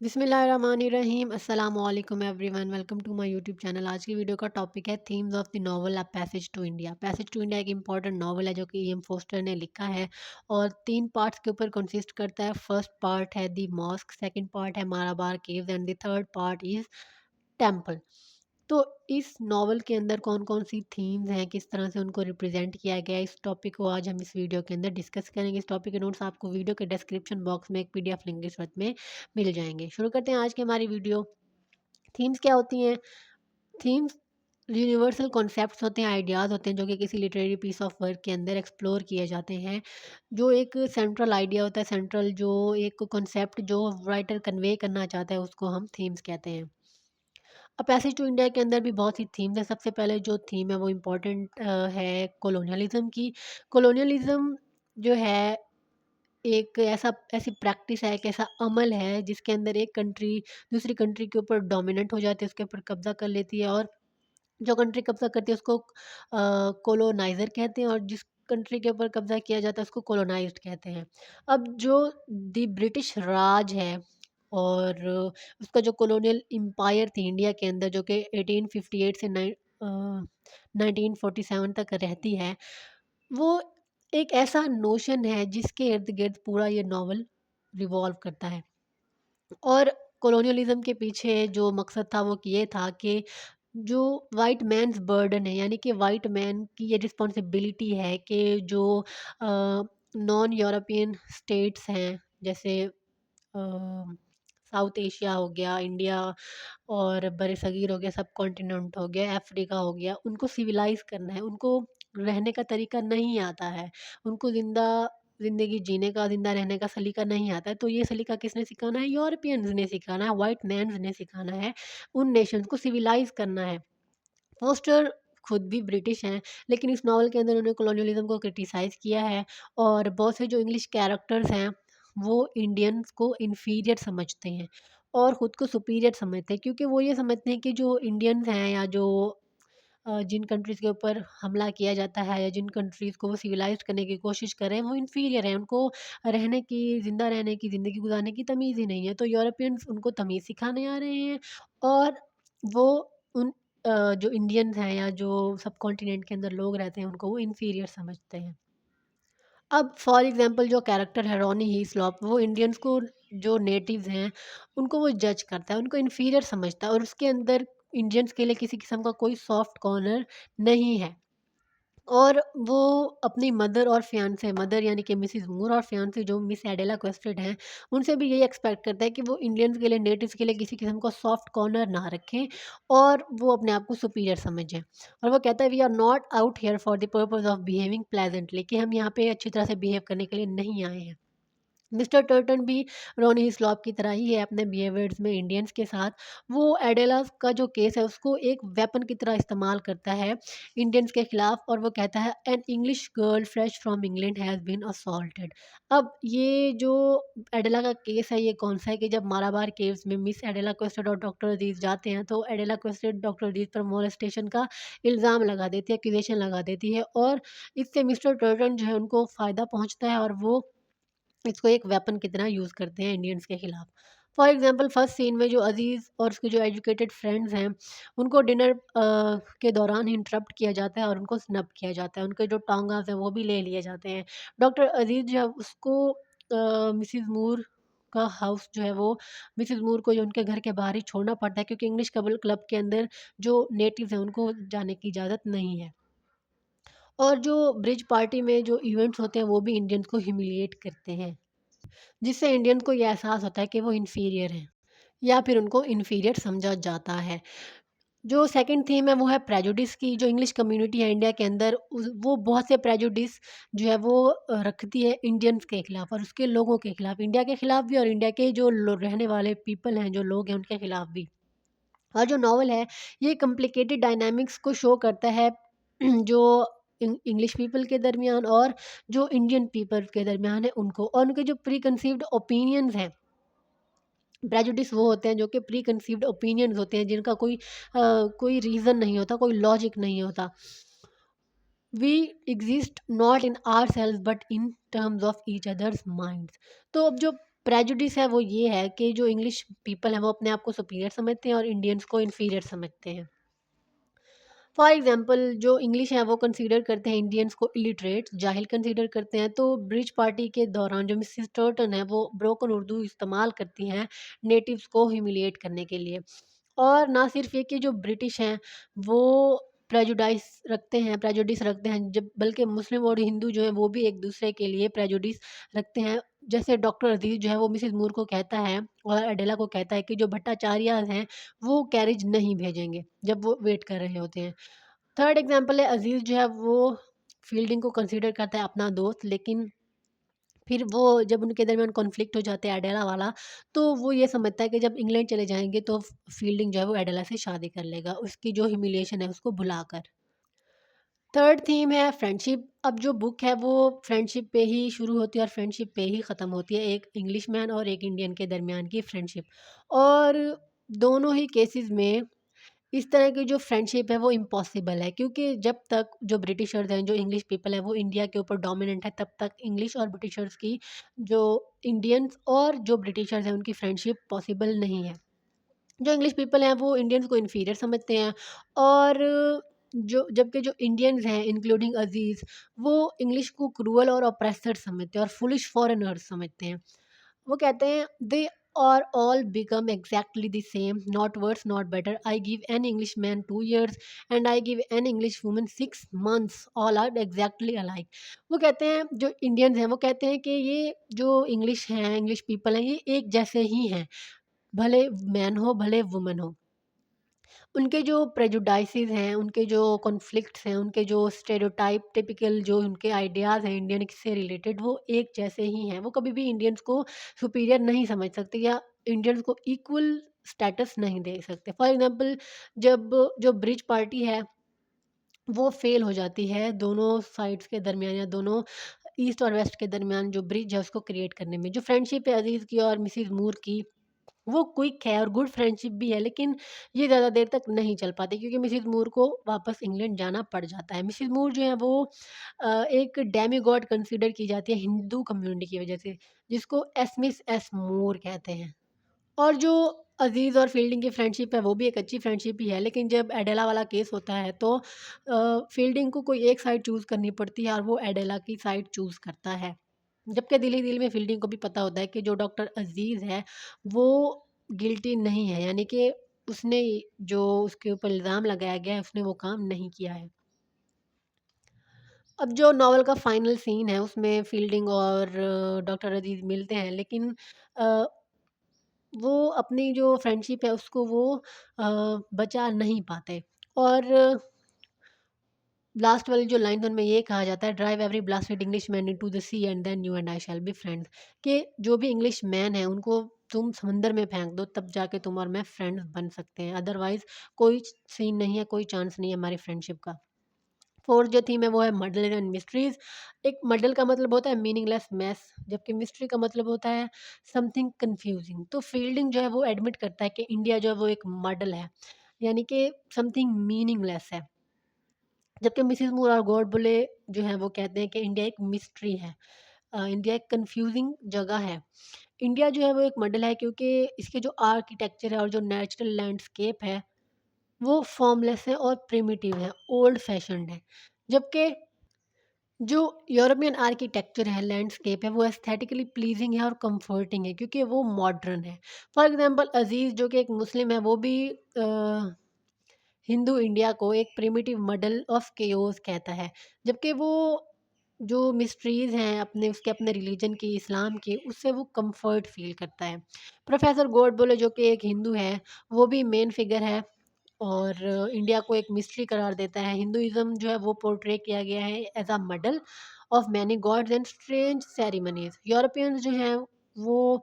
बिस्मिल्लाहिर्रहमानिर्रहीम अस्सलाम वालेकुम everyone, welcome to my YouTube channel. आज की वीडियो का टॉपिक है themes of the novel a passage to India. Passage to India एक इंपॉर्टेंट नॉवल है जो कि ई.एम. फोस्टर ने लिखा है और 3 पार्ट्स के ऊपर कंसिस्ट करता है। फर्स्ट पार्ट है द मॉस्क, सेकंड पार्ट है Malabar caves and the third part is temple. तो इस नॉवल के अंदर कौन-कौन सी थीम्स हैं, किस तरह से उनको रिप्रेजेंट किया गया है, इस टॉपिक को आज हम इस वीडियो के अंदर डिस्कस करेंगे। इस टॉपिक के नोट्स आपको वीडियो के डिस्क्रिप्शन बॉक्स में एक पीडीएफ लिंक की सूरत में मिल जाएँगे। शुरू करते हैं आज की हमारी वीडियो। थीम्स क्या होती हैं? थीम्स यूनिवर्सल कॉन्सेप्ट्स होते हैं, आइडियाज़ होते हैं जो कि किसी लिटरेरी पीस ऑफ वर्क के अंदर एक्सप्लोर किए जाते हैं। जो एक सेंट्रल आइडिया होता है, सेंट्रल जो एक कॉन्सेप्ट जो राइटर कन्वे करना चाहता है, उसको हम थीम्स कहते हैं। पैसेज टू इंडिया के अंदर भी बहुत सी थीम्स हैं। सबसे पहले जो थीम है वो इम्पोर्टेंट है कॉलोनियलिज़्म की। कॉलोनियलिज़्म जो है एक ऐसी प्रैक्टिस है, एक ऐसा अमल है जिसके अंदर एक कंट्री दूसरी कंट्री के ऊपर डोमिनेंट हो जाती है, उसके ऊपर कब्ज़ा कर लेती है और जो कंट्री कब्ज़ा करती है उसको कोलोनाइज़र कहते हैं और जिस कंट्री के ऊपर कब्ज़ा किया जाता है उसको कोलोनाइज़्ड कहते हैं। अब जो ब्रिटिश राज है और उसका जो कॉलोनियल एम्पायर थी इंडिया के अंदर जो कि 1858 से 1947 तक रहती है, वो एक ऐसा नोशन है जिसके इर्द-गिर्द पूरा ये नॉवल रिवॉल्व करता है। और कॉलोनियलिज़्म के पीछे जो मकसद था वो ये था कि जो वाइट मैन्स बर्डन है, यानी कि वाइट मैन की ये रिस्पॉन्सिबिलिटी है कि जो नॉन यूरोपियन स्टेट्स हैं, जैसे साउथ एशिया हो गया, इंडिया और बरसगीर हो गया, सब कॉन्टिनेंट हो गया, अफ्रीका हो गया, उनको सिविलाइज़ करना है। उनको रहने का तरीका नहीं आता है, उनको ज़िंदगी जीने का, ज़िंदा रहने का सलीका नहीं आता है। तो ये सलीका किसने सिखाना है? यूरोपियंस ने सिखाना है, व्हाइट मैन्स ने सिखाना है, उन नेशंस को सिविलाइज़ करना है। फोस्टर खुद भी ब्रिटिश हैं, लेकिन इस नॉवल के अंदर उन्होंने कॉलोनियलिज़्म को क्रिटिसाइज़ किया है और बहुत से जो इंग्लिश कैरेक्टर्स हैं, वो इंडियंस को इन्फीरियर समझते हैं और ख़ुद को सुपीरियर समझते हैं क्योंकि वो ये समझते हैं कि जो इंडियंस हैं या जो जिन कंट्रीज़ के ऊपर हमला किया जाता है या जिन कंट्रीज़ को वो सिविलाइज़्ड करने की कोशिश कर रहे हैं, वो इन्फीरियर हैं। उनको रहने की, ज़िंदा रहने की, ज़िंदगी गुज़ारने की तमीज़ ही नहीं है। तो यूरोपियंस उनको तमीज़ सिखाने आ रहे हैं और वो उन जो इंडियंस हैं या जो सब कॉन्टिनेंट के अंदर लोग रहते हैं, उनको वो इन्फीरियर समझते हैं। अब फॉर एग्ज़ाम्पल जो कैरेक्टर है रॉनी हीस्लॉप, वो इंडियंस को जो नेटिव्स हैं, उनको वो जज करता है, उनको इन्फीरियर समझता है और उसके अंदर इंडियंस के लिए किसी किस्म का कोई सॉफ्ट कॉर्नर नहीं है। और वो अपनी मदर और फियांसे, मदर यानी कि मिसेस मूर और फियांसे जो मिस एडेला क्वेस्टेड हैं, उनसे भी यही एक्सपेक्ट करता है कि वो इंडियंस के लिए, नेटिव्स के लिए किसी किस्म का सॉफ्ट कॉर्नर ना रखें और वो अपने आप को सुपीरियर समझें। और वो कहता है we are not out here for the purpose of behaving pleasantly, कि हम यहाँ पे अच्छी तरह से बिहेव करने के लिए नहीं आए हैं। मिस्टर टर्टन भी रॉनी हिस्लॉप की तरह ही है अपने बिहेवियर्स में इंडियंस के साथ। वो एडेला का जो केस है उसको एक वेपन की तरह इस्तेमाल करता है इंडियंस के खिलाफ और वो कहता है an English girl fresh from England has been assaulted. अब ये जो एडेला का केस है ये कौन सा है कि जब मालाबार केव्स में मिस एडेला क्वेस्टेड और डॉक्टर अजीज जाते हैं तो एडेला क्वेस्टेड डॉक्टर अजीज पर मोलेस्टेशन का इल्ज़ाम लगा देती है, एक्यूजेशन लगा देती है और इससे मिस्टर टर्टन जो है उनको फ़ायदा पहुंचता है और वो इसको एक वेपन की तरह यूज़ करते हैं इंडियंस के खिलाफ। फॉर एग्ज़ाम्पल फर्स्ट सीन में जो अज़ीज़ और उसके जो एजुकेटेड फ्रेंड्स हैं, उनको डिनर के दौरान ही इंटरप्ट किया जाता है और उनको स्नब किया जाता है। उनके जो टाँगास हैं वो भी ले लिए जाते हैं। डॉक्टर अज़ीज़ जो है उसको मिसेस मूर का हाउस जो है वो मिसेस मूर को जो उनके घर के बाहर ही छोड़ना पड़ता है क्योंकि इंग्लिश क्लब के अंदर जो नेटिव्स हैं उनको जाने की इजाज़त नहीं है। और जो ब्रिज पार्टी में जो इवेंट्स होते हैं वो भी इंडियंस को ह्यूमिलिएट करते हैं। जिससे इंडियन को ये एहसास होता है कि वो इन्फीरियर हैं या फिर उनको इन्फीरियर समझा जाता है। जो सेकंड थीम है वो है प्रेजुडिस की। जो इंग्लिश कम्युनिटी है इंडिया के अंदर वो बहुत से प्रेजुडिस जो है वो रखती है इंडियंस के खिलाफ और उसके लोगों के खिलाफ, इंडिया के खिलाफ भी और इंडिया के जो रहने वाले पीपल हैं, जो लोग हैं उनके खिलाफ भी। और जो नॉवल है ये कॉम्प्लिकेटेड डायनामिक्स को शो करता है जो इंग्लिश पीपल के दरमियान और जो इंडियन पीपल के दरमियान है उनको, और उनके जो प्री कंसीव्ड ओपिनियंस हैं। प्रेजुडिस वो होते हैं जो कि प्री कंसीव्ड ओपिनियंस होते हैं जिनका कोई रीज़न नहीं होता, कोई लॉजिक नहीं होता। We exist not in our cells but in terms of each other's minds. तो अब जो प्रेजुडिस है वो ये है कि जो इंग्लिश पीपल हैं वो अपने आप को सुपीरियर समझते हैं और इंडियंस को इन्फीरियर समझते हैं। फॉर एग्जांपल जो इंग्लिश है वो कंसीडर करते हैं इंडियंस को इलिटरेट, जाहिल कंसीडर करते हैं। तो ब्रिज पार्टी के दौरान जो मिसेस टर्टन है वो ब्रोकन उर्दू इस्तेमाल करती हैं नेटिव्स को ह्यूमिलिएट करने के लिए। और ना सिर्फ ये कि जो ब्रिटिश हैं वो प्रेजुडिस रखते हैं, जब बल्कि मुस्लिम और हिंदू जो हैं वो भी एक दूसरे के लिए प्रेजुडिस रखते हैं। जैसे डॉक्टर अजीज जो है वो मिसेस मूर को कहता है और अडेला को कहता है कि जो भट्टाचार्य हैं वो कैरेज नहीं भेजेंगे जब वो वेट कर रहे होते हैं। थर्ड एग्जांपल है अजीज जो है वो फील्डिंग को कंसीडर करता है अपना दोस्त, लेकिन फिर वो जब उनके दरमियान कॉन्फ्लिक्ट हो जाता है एडेला वाला, तो वो ये समझता है कि जब इंग्लैंड चले जाएंगे तो फील्डिंग जो है वो एडेला से शादी कर लेगा उसकी जो ह्यूमिलिएशन है उसको भुलाकर। थर्ड थीम है फ्रेंडशिप। अब जो बुक है वो फ्रेंडशिप पे ही शुरू होती है और फ्रेंडशिप पे ही ख़त्म होती है, एक इंग्लिश मैन और एक इंडियन के दरमियान की फ्रेंडशिप। और दोनों ही केसेस में इस तरह की जो फ्रेंडशिप है वो इम्पॉसिबल है, क्योंकि जब तक जो ब्रिटिशर्स हैं, जो इंग्लिश पीपल है वो इंडिया के ऊपर डोमिनेंट है, तब तक इंग्लिश और ब्रिटिशर्स की जो इंडियंस और जो ब्रिटिशर्स हैं उनकी फ्रेंडशिप पॉसिबल नहीं है। जो इंग्लिश पीपल हैं वो इंडियंस को इन्फीरियर समझते हैं, और जो जबकि जो इंडियंस हैं इंक्लूडिंग अजीज़ वो इंग्लिश को क्रूअल और ऑप्रेसर समझते हैं और फुलिश फॉरेनर्स समझते हैं। वो कहते हैं they are all become exactly the same, not worse not better. I give an English man 2 years and I give an English woman 6 months, all are exactly alike. वो कहते हैं जो इंडियंस हैं वो कहते हैं कि ये जो इंग्लिश हैं, इंग्लिश पीपल हैं, ये एक जैसे ही हैं, भले मैन हो भले वुमन हो। उनके जो प्रेजुडाइसेस हैं, उनके जो कॉन्फ्लिक्ट्स हैं, उनके जो स्टेरियोटाइप टिपिकल जो उनके आइडियाज़ हैं इंडियन से रिलेटेड, वो एक जैसे ही हैं। वो कभी भी इंडियंस को सुपीरियर नहीं समझ सकते या इंडियंस को इक्वल स्टेटस नहीं दे सकते। फॉर एग्जांपल जब जो ब्रिज पार्टी है वो फेल हो जाती है दोनों साइड्स के दरमियान या दोनों ईस्ट और वेस्ट के दरमियान जो ब्रिज है उसको क्रिएट करने में। जो फ्रेंडशिप है अजीज़ की और मिसिज़ मूर की, वो क्विक है और गुड फ्रेंडशिप भी है, लेकिन ये ज़्यादा देर तक नहीं चल पाती क्योंकि मिसेस मूर को वापस इंग्लैंड जाना पड़ जाता है। मिसेस मूर जो है वो एक डेमीगॉड कंसीडर की जाती है हिंदू कम्युनिटी की वजह से, जिसको एसमिस एस मूर कहते हैं। और जो अजीज़ और फील्डिंग की फ्रेंडशिप है वो भी एक अच्छी फ्रेंडशिप ही है, लेकिन जब एडेला वाला केस होता है तो फील्डिंग को कोई एक साइड चूज़ करनी पड़ती है और वो एडेला की साइड चूज़ करता है। जबकि दिल ही दिल में फील्डिंग को भी पता होता है कि जो डॉक्टर अजीज़ है वो गिल्टी नहीं है, यानी कि उसने जो उसके ऊपर इल्ज़ाम लगाया गया है उसने वो काम नहीं किया है। अब जो नॉवल का फाइनल सीन है उसमें फील्डिंग और डॉक्टर अजीज़ मिलते हैं, लेकिन अ, वो अपनी जो फ्रेंडशिप है उसको वो बचा नहीं पाते। और लास्ट वाली जो लाइन उनमें ये कहा जाता है, drive every blasted English man into the sea and then you and I shall be friends. कि जो भी इंग्लिश मैन है उनको तुम समंदर में फेंक दो, तब जाके तुम और मैं फ्रेंड्स बन सकते हैं, अदरवाइज कोई सीन नहीं है, कोई चांस नहीं है हमारी फ्रेंडशिप का। फोर्थ जो थीम है वो है मडल एंड मिस्ट्रीज। एक मडल का मतलब होता है मीनिंगलेस मैस, जबकि मिस्ट्री का मतलब होता है समथिंग कंफ्यूजिंग। तो फील्डिंग जो है वो एडमिट करता है कि इंडिया जो है वो एक मडल है, यानी कि समथिंग मीनिंगलेस है। जबकि मिसेस मूर और गॉड बुले जो है वो कहते हैं कि इंडिया एक मिस्ट्री है, इंडिया एक कंफ्यूजिंग जगह है। इंडिया जो है वो एक मॉडल है क्योंकि इसके जो आर्किटेक्चर है और जो नेचुरल लैंडस्केप है वो फॉर्मलेस है और प्रिमिटिव है, ओल्ड फैशन्ड है। जबकि जो यूरोपियन आर्किटेक्चर है, लैंडस्केप है, वो एस्थेटिकली प्लीजिंग है और कंफर्टिंग है क्योंकि वो मॉडर्न है। फॉर एग्जांपल अजीज़ जो कि एक मुस्लिम है वो भी हिंदू इंडिया को एक प्रिमिटिव मॉडल ऑफ केओस कहता है, जबकि वो जो मिस्ट्रीज़ हैं अपने उसके अपने रिलीजन की, इस्लाम की, उससे वो कंफर्ट फील करता है। प्रोफेसर गोडबोले जो कि एक हिंदू है वो भी मेन फिगर है और इंडिया को एक मिस्ट्री करार देता है। हिंदुइज्म जो है वो पोर्ट्रे किया गया है as a model of many gods and strange ceremonies. Europeans जो हैं वो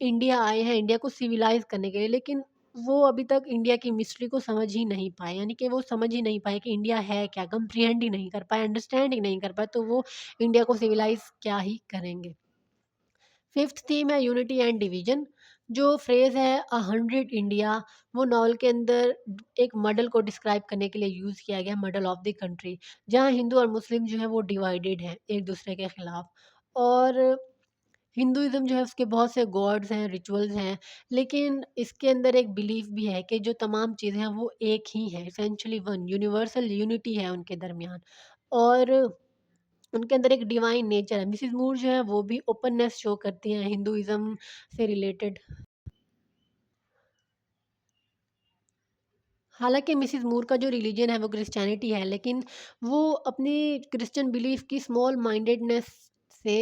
इंडिया आए हैं इंडिया को सिविलाइज करने के लिए, लेकिन वो अभी तक इंडिया की मिस्ट्री को समझ ही नहीं पाए, यानी कि वो समझ ही नहीं पाए कि इंडिया है क्या, कंप्रिहेंड ही नहीं कर पाए, अंडरस्टैंड ही नहीं कर पाए, तो वो इंडिया को सिविलाइज क्या ही करेंगे। फिफ्थ थीम है यूनिटी एंड डिवीजन। जो फ्रेज है 100 इंडिया, वो नॉवल के अंदर एक मॉडल को डिस्क्राइब करने के लिए यूज़ किया गया, मॉडल ऑफ द कंट्री, जहाँ हिंदू और मुस्लिम जो है वो डिवाइडेड हैं एक दूसरे के खिलाफ। और हिंदुइज़्म जो है उसके बहुत से गॉड्स हैं, रिचुअल्स हैं, लेकिन इसके अंदर एक बिलीफ भी है कि जो तमाम चीज़ें हैं वो एक ही हैं, एसेंशियली वन, यूनिवर्सल यूनिटी है उनके दरमियान। और उनके अंदर एक डिवाइन नेचर है। मिसेस मूर जो है वो भी ओपननेस शो करती हैं हिंदुइज़्म से रिलेटेड। हालाँकि मिसेस मूर का जो रिलीजन है वो क्रिश्चियनिटी है, लेकिन वो अपनी क्रिश्चियन बिलीफ की स्मॉल माइंडेडनेस से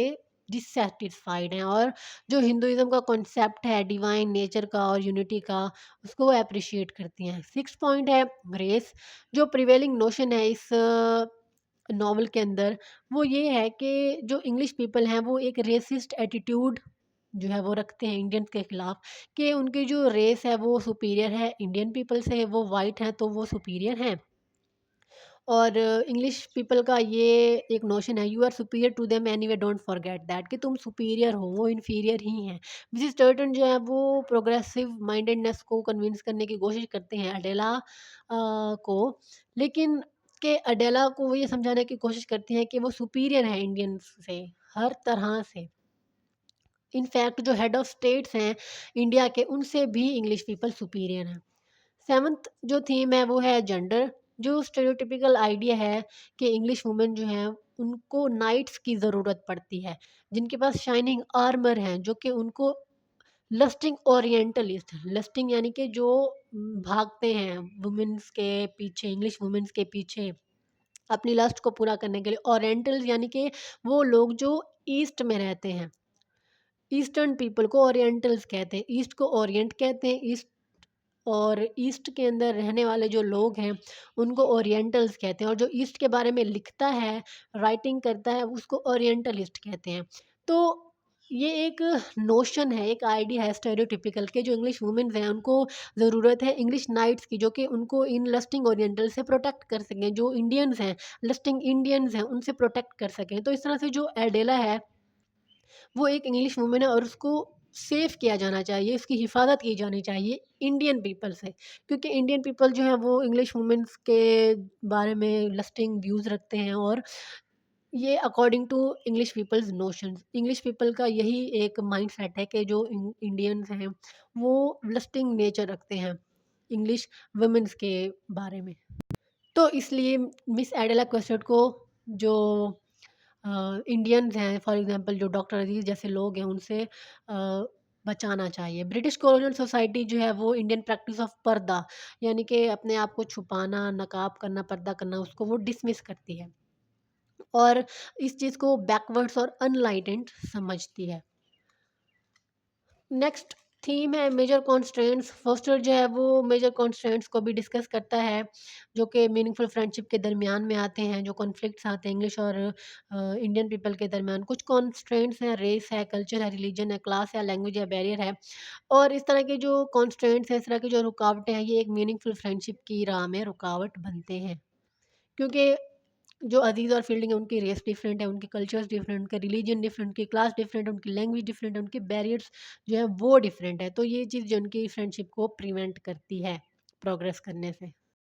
डिससैटिस्फाइड हैं, और जो हिंदुइज़्म का कॉन्सेप्ट है डिवाइन नेचर का और यूनिटी का, उसको वो एप्रिशिएट करती हैं। 6 पॉइंट है रेस, जो प्रिवेलिंग नोशन है इस नॉवल के अंदर, वो ये है कि जो इंग्लिश पीपल हैं वो एक रेसिस्ट एटीट्यूड जो है वो रखते हैं इंडियंस के खिलाफ, कि उनकी जो रेस है वो सुपीरियर है इंडियन पीपल से, वो वाइट हैं तो वो सुपीरियर हैं। और इंग्लिश पीपल का ये एक नोशन है, you are superior to them anyway, don't forget that, कि तुम सुपीरियर हो, वो इन्फीरियर ही हैं। मिसेस टर्टन जो है वो प्रोग्रेसिव माइंडेडनेस को कन्विंस करने की कोशिश करते हैं अडेला को, लेकिन के अडेला को वो ये समझाने की कोशिश करती हैं कि वो सुपीरियर है इंडियंस से हर तरह से। इनफैक्ट जो हेड ऑफ स्टेट्स हैं इंडिया के, उनसे भी इंग्लिश पीपल सुपीरियर हैं। सेवंथ जो थीम है वो है जेंडर, जो स्टेरियोटिपिकल आइडिया है कि इंग्लिश वुमेन जो हैं उनको नाइट्स की ज़रूरत पड़ती है, जिनके पास शाइनिंग आर्मर हैं, जो कि उनको लस्टिंग ओरिएंटलिस्ट, लस्टिंग यानी कि जो भागते हैं वुमेन्स के पीछे, इंग्लिश वुमेन्स के पीछे अपनी लस्ट को पूरा करने के लिए। ओरिएंटल्स यानी कि वो लोग जो ईस्ट में रहते हैं, ईस्टर्न पीपल को ओरिएंटल्स कहते हैं, ईस्ट को ओरिएंट कहते हैं, ईस्ट और ईस्ट के अंदर रहने वाले जो लोग हैं उनको ओरिएंटल्स कहते हैं, और जो ईस्ट के बारे में लिखता है, राइटिंग करता है, उसको ओरिएंटलिस्ट कहते हैं। तो ये एक नोशन है, एक आइडिया है स्टेरियोटिपिकल के, जो इंग्लिश वुमेन्स हैं उनको ज़रूरत है इंग्लिश नाइट्स की, जो कि उनको इन लस्टिंग ओरिएंटल से प्रोटेक्ट कर सकें, जो इंडियंस हैं, लस्टिंग इंडियंस हैं, उनसे प्रोटेक्ट कर सकें। तो इस तरह से जो एडेला है वो एक इंग्लिश वुमन है, और उसको सेव किया जाना चाहिए, उसकी हिफाजत की जानी चाहिए इंडियन पीपल से, क्योंकि इंडियन पीपल जो है वो इंग्लिश वुमेन्स के बारे में लस्टिंग व्यूज़ रखते हैं, और ये according to English people's notions, English people का यही एक माइंड सेट है कि जो इंडियंस हैं वो लस्टिंग नेचर रखते हैं इंग्लिश वुमेन्स के बारे में। तो इसलिए मिस एडेला क्वेस्टेड को जो इंडियंस हैं, फॉर एग्जांपल जो डॉक्टर अज़ीज़ जैसे लोग हैं, उनसे बचाना चाहिए। ब्रिटिश कॉलोनियल सोसाइटी जो है वो इंडियन प्रैक्टिस ऑफ पर्दा, यानी कि अपने आप को छुपाना, नकाब करना, पर्दा करना, उसको वो डिसमिस करती है, और इस चीज़ को बैकवर्ड्स और अनलाइटेंड समझती है। नेक्स्ट थीम है मेजर कॉन्स्ट्रेंट्स। फोस्टर जो है वो मेजर कॉन्स्ट्रेंट्स को भी डिस्कस करता है, जो कि मीनिंगफुल फ्रेंडशिप के दरमियान में आते हैं, जो कॉन्फ्लिक्ट्स आते हैं इंग्लिश और इंडियन पीपल के दरमियान। कुछ कॉन्स्ट्रेंट्स हैं, रेस है, कल्चर है, रिलीजन है, क्लास है, लैंग्वेज है, बैरियर है, और इस तरह के जो कॉन्स्ट्रेंट्स हैं, इस तरह की जो रुकावटें हैं, ये एक मीनिंगफुल फ्रेंडशिप की राह में रुकावट बनते हैं, क्योंकि जो अज़ीज़ और फील्डिंग है उनकी रेस डिफरेंट है, उनके कल्चर्स डिफरेंट, उनका रिलीजन डिफरेंट, उनकी क्लास डिफरेंट है, उनकी लैंग्वेज डिफरेंट है, उनके बैरियर्स जो है वो डिफरेंट है। तो ये चीज़ जो उनकी फ्रेंडशिप को प्रिवेंट करती है प्रोग्रेस करने से।